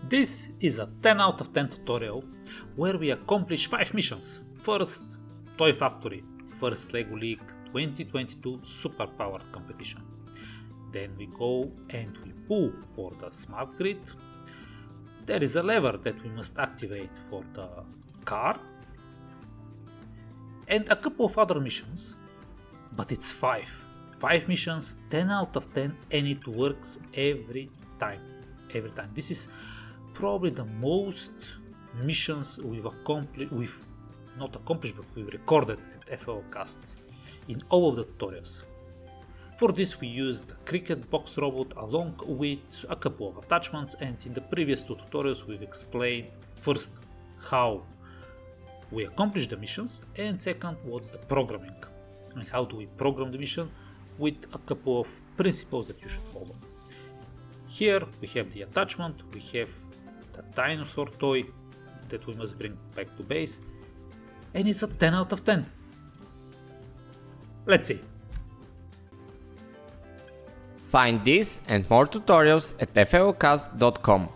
This is a 10 out of 10 tutorial where we accomplish 5 missions. First, Toy Factory, first LEGO League 2022 Superpowered competition. Then we go and we pull for the smart grid. There is a lever that we must activate for the car. And a couple of other missions, but it's 5 missions, 10 out of 10, and it works every time. This is probably the most missions we've recorded at FLLCasts in all of the tutorials. For this we used the Kriket box robot along with a couple of attachments, and in the previous 2 tutorials we've explained first how we accomplish the missions, and second what's the programming and how do we program the mission with a couple of principles that you should follow. Here we have the attachment, we have the dinosaur toy that we must bring back to base, and it's a 10 out of 10. Let's see. Find this and more tutorials at FLLCasts.com.